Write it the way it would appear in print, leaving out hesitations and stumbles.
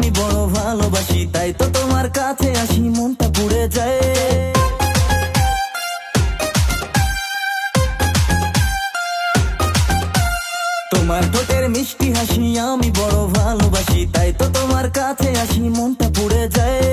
আমি বড় ভালোবাসি, তাই তো তোমার কাছে আসি মনটা পুড়ে যায়। তোমার ঠোঁটের মিষ্টি হাসি আমি বড় ভালোবাসি, তাই তো তোমার কাছে আসি মনটা পুড়ে যায়।